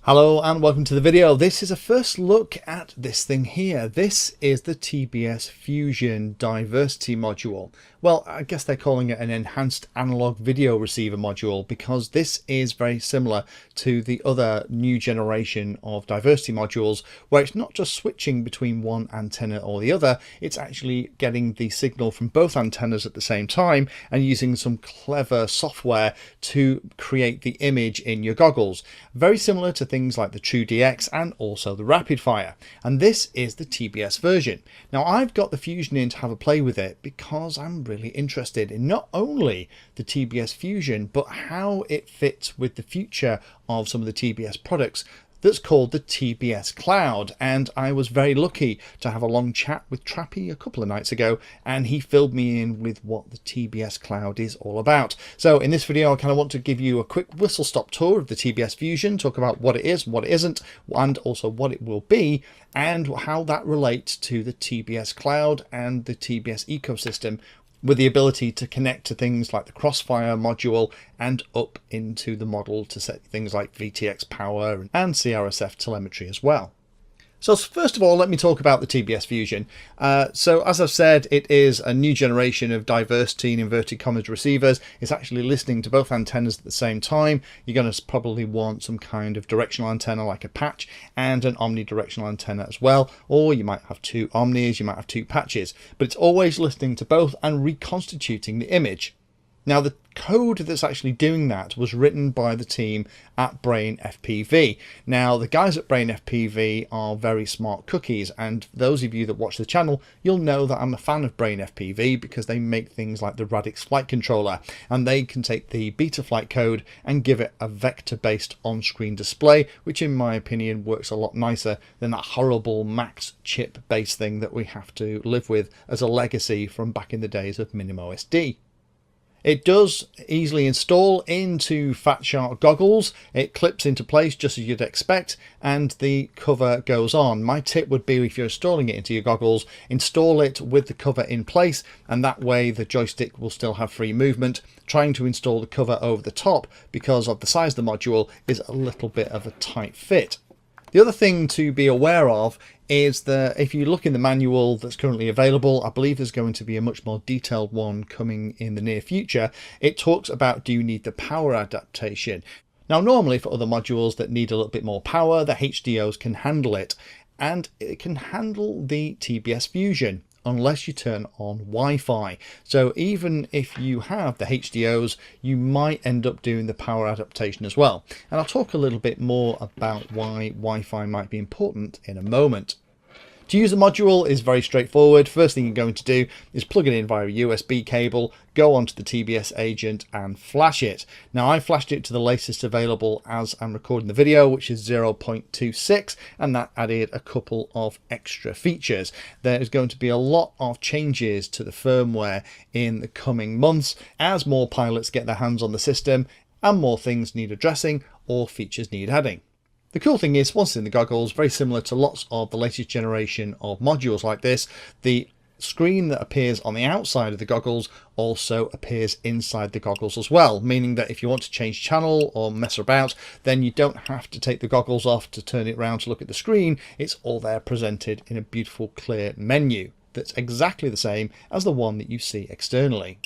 Hello and welcome to the video. This is a first look at this thing here. This is the TBS Fusion diversity module. Well, I guess they're calling it an enhanced analog video receiver module because this is very similar to the other new generation of diversity modules where it's not just switching between one antenna or the other, it's actually getting the signal from both antennas at the same time and using some clever software to create the image in your goggles. Very similar to things like the TrueDX and also the Rapid Fire, and this is the TBS version. Now I've got the Fusion in to have a play with it because I'm really interested in not only the TBS Fusion but how it fits with the future of some of the TBS products that's called the TBS Cloud. And I was very lucky to have a long chat with Trappy a couple of nights ago, and he filled me in with what the TBS Cloud is all about. So in this video I kind of want to give you a quick whistle stop tour of the TBS Fusion, talk about what it is, what it isn't, and also what it will be, and how that relates to the TBS Cloud and the TBS ecosystem, with the ability to connect to things like the Crossfire module and up into the model to set things like VTX power and CRSF telemetry as well. So first of all, let me talk about the TBS Fusion. So as I've said, it is a new generation of diversity in inverted commas receivers. It's actually listening to both antennas at the same time. You're going to probably want some kind of directional antenna like a patch and an omnidirectional antenna as well. Or you might have two omnis, you might have two patches, but it's always listening to both and reconstituting the image. Now the code that's actually doing that was written by the team at Brain FPV. Now the guys at Brain FPV are very smart cookies, and those of you that watch the channel, you'll know that I'm a fan of Brain FPV because they make things like the Radix flight controller, and they can take the Betaflight code and give it a vector-based on-screen display, which in my opinion works a lot nicer than that horrible Max chip-based thing that we have to live with as a legacy from back in the days of MinimOSD. It does easily install into Fat Shark goggles. It clips into place just as you'd expect, and the cover goes on. My tip would be, if you're installing it into your goggles, install it with the cover in place, and that way the joystick will still have free movement. Trying to install the cover over the top because of the size of the module is a little bit of a tight fit. The other thing to be aware of is that if you look in the manual that's currently available, I believe there's going to be a much more detailed one coming in the near future. It talks about, do you need the power adaptation? Now normally for other modules that need a little bit more power, the HDOs can handle it, and it can handle the TBS Fusion unless you turn on Wi-Fi. So even if you have the HDOs, you might end up doing the power adaptation as well. And I'll talk a little bit more about why Wi-Fi might be important in a moment. To use the module is very straightforward. First thing you're going to do is plug it in via a USB cable, go onto the TBS agent and flash it. Now I flashed it to the latest available as I'm recording the video, which is 0.26, and that added a couple of extra features. There is going to be a lot of changes to the firmware in the coming months as more pilots get their hands on the system and more things need addressing or features need adding. The cool thing is, once in the goggles, very similar to lots of the latest generation of modules like this, the screen that appears on the outside of the goggles also appears inside the goggles as well, meaning that if you want to change channel or mess about, then you don't have to take the goggles off to turn it around to look at the screen. It's all there presented in a beautiful clear menu that's exactly the same as the one that you see externally.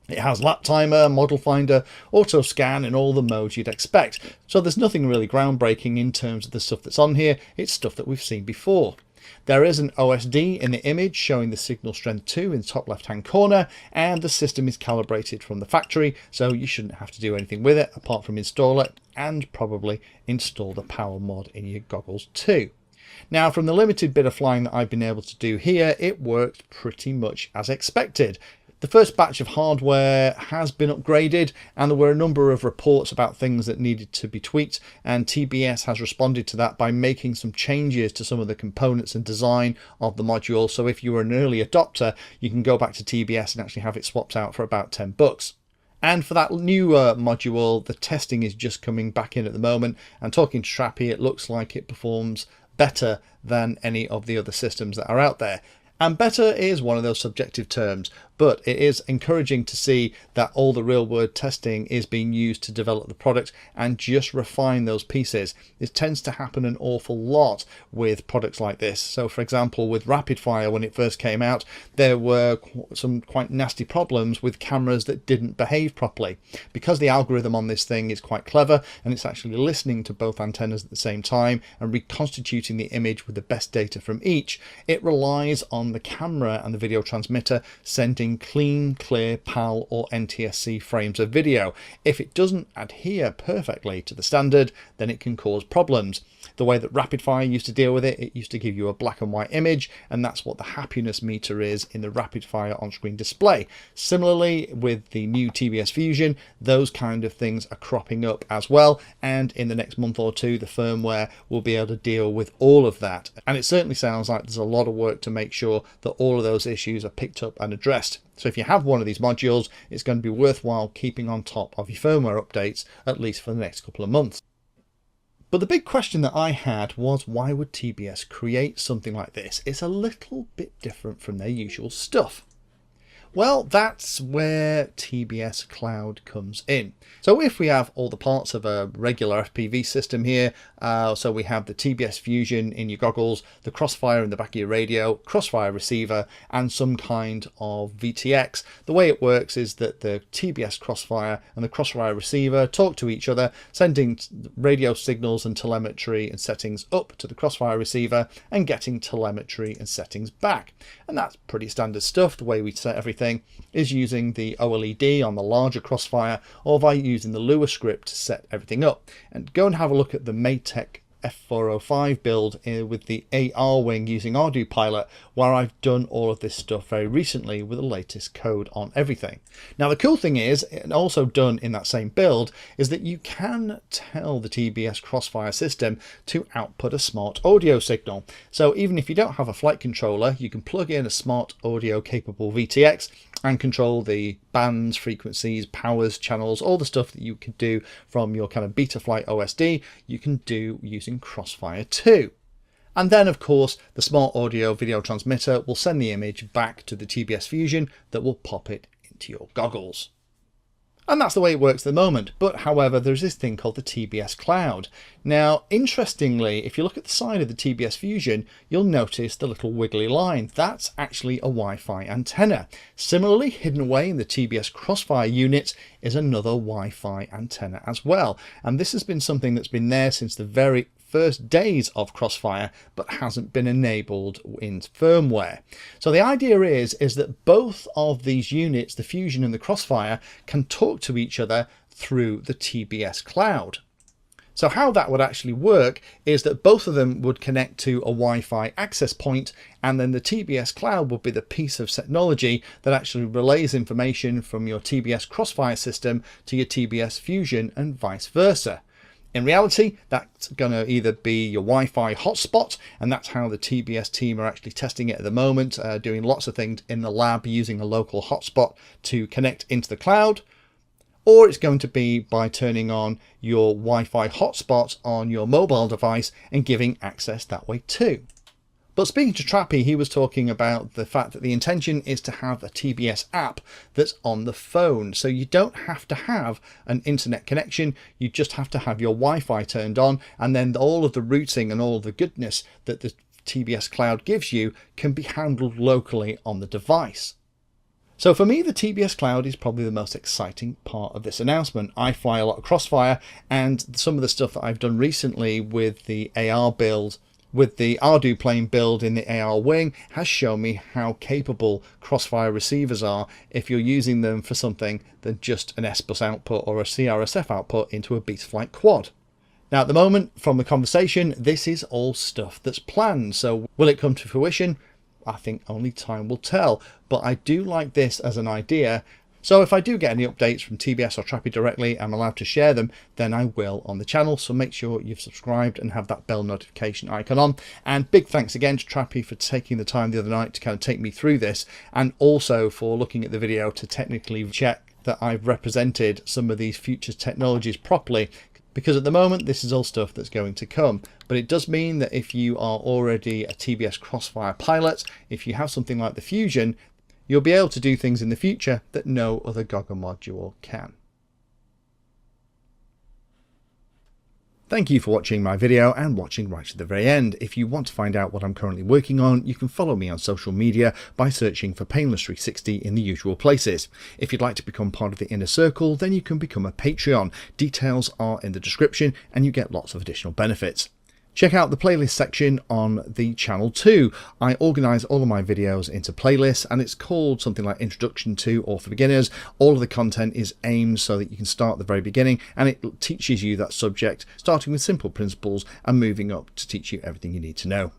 It has lap timer, model finder, auto scan and all the modes you'd expect. So there's nothing really groundbreaking in terms of the stuff that's on here. It's stuff that we've seen before. There is an OSD in the image showing the signal strength 2 in the top left hand corner, and the system is calibrated from the factory, so you shouldn't have to do anything with it apart from install it and probably install the power mod in your goggles too. Now from the limited bit of flying that I've been able to do here, it worked pretty much as expected. The first batch of hardware has been upgraded, and there were a number of reports about things that needed to be tweaked, and TBS has responded to that by making some changes to some of the components and design of the module. So if you were an early adopter, you can go back to TBS and actually have it swapped out for about $10. And for that new module, the testing is just coming back in at the moment, and talking to Trappy, it looks like it performs better than any of the other systems that are out there. And better is one of those subjective terms. but it is encouraging to see that all the real world testing is being used to develop the product and just refine those pieces. It tends to happen an awful lot with products like this. So for example, with Rapidfire, when it first came out, there were some quite nasty problems with cameras that didn't behave properly. Because the algorithm on this thing is quite clever and it's actually listening to both antennas at the same time and reconstituting the image with the best data from each, it relies on the camera and the video transmitter sending clean, clear PAL or NTSC frames of video. If it doesn't adhere perfectly to the standard, then it can cause problems. The way that Rapidfire used to deal with it, it used to give you a black and white image, and that's what the happiness meter is in the Rapidfire on-screen display. Similarly, with the new TBS Fusion, those kind of things are cropping up as well, and in the next month or two, the firmware will be able to deal with all of that. And it certainly sounds like there's a lot of work to make sure that all of those issues are picked up and addressed. So if you have one of these modules, it's going to be worthwhile keeping on top of your firmware updates, at least for the next couple of months. But the big question that I had was, why would TBS create something like this? It's a little bit different from their usual stuff. Well, that's where TBS Cloud comes in. So if we have all the parts of a regular FPV system here, so we have the TBS Fusion in your goggles, the Crossfire in the back of your radio, Crossfire receiver, and some kind of VTX. The way it works is that the TBS Crossfire and the Crossfire receiver talk to each other, sending radio signals and telemetry and settings up to the Crossfire receiver and getting telemetry and settings back. And that's pretty standard stuff. The way we set everything is using the OLED on the larger Crossfire, or by using the Lua script to set everything up. And go and have a look at the Maytech F405 build with the AR wing using Ardu Pilot, where I've done all of this stuff very recently with the latest code on everything. Now the cool thing is, and also done in that same build, is that you can tell the TBS Crossfire system to output a smart audio signal. So even if you don't have a flight controller, you can plug in a smart audio capable VTX and control the bands, frequencies, powers, channels, all the stuff that you could do from your kind of Betaflight OSD, you can do using Crossfire too. And then of course the smart audio video transmitter will send the image back to the TBS Fusion that will pop it into your goggles. And that's the way it works at the moment. But however, there's this thing called the TBS Cloud. Now, interestingly, if you look at the side of the TBS Fusion, you'll notice the little wiggly line. That's actually a Wi-Fi antenna. Similarly, hidden away in the TBS Crossfire units is another Wi-Fi antenna as well. And this has been something that's been there since the very first days of Crossfire, but hasn't been enabled in firmware. So the idea is that both of these units, the Fusion and the Crossfire, can talk to each other through the TBS Cloud. So how that would actually work is that both of them would connect to a Wi-Fi access point, and then the TBS Cloud would be the piece of technology that actually relays information from your TBS Crossfire system to your TBS Fusion and vice versa. In reality, that's going to either be your Wi-Fi hotspot, and that's how the TBS team are actually testing it at the moment, doing lots of things in the lab using a local hotspot to connect into the cloud, or it's going to be by turning on your Wi-Fi hotspot on your mobile device and giving access that way too. But speaking to Trappy, he was talking about the fact that the intention is to have a TBS app that's on the phone. So you don't have to have an internet connection, you just have to have your Wi-Fi turned on, and then all of the routing and all of the goodness that the TBS Cloud gives you can be handled locally on the device. So for me, the TBS Cloud is probably the most exciting part of this announcement. I fly a lot of Crossfire, and some of the stuff that I've done recently with the AR build, with the Ardu plane build in the AR wing, has shown me how capable Crossfire receivers are if you're using them for something than just an S-bus output or a CRSF output into a Betaflight quad. Now at the moment, from the conversation, this is all stuff that's planned, so will it come to fruition? I think only time will tell, but I do like this as an idea. So if I do get any updates from TBS or Trappy directly, I'm allowed to share them, then I will on the channel. So make sure you've subscribed and have that bell notification icon on. And big thanks again to Trappy for taking the time the other night to kind of take me through this, and also for looking at the video to technically check that I've represented some of these future technologies properly, because at the moment this is all stuff that's going to come. But it does mean that if you are already a TBS Crossfire pilot, if you have something like the Fusion, you'll be able to do things in the future that no other Goggle module can. Thank you for watching my video and watching right to the very end. If you want to find out what I'm currently working on, you can follow me on social media by searching for Painless360 in the usual places. If you'd like to become part of the inner circle, then you can become a Patreon. Details are in the description and you get lots of additional benefits. Check out the playlist section on the channel too. I organise all of my videos into playlists and it's called something like Introduction to or for Beginners. All of the content is aimed so that you can start at the very beginning and it teaches you that subject, starting with simple principles and moving up to teach you everything you need to know.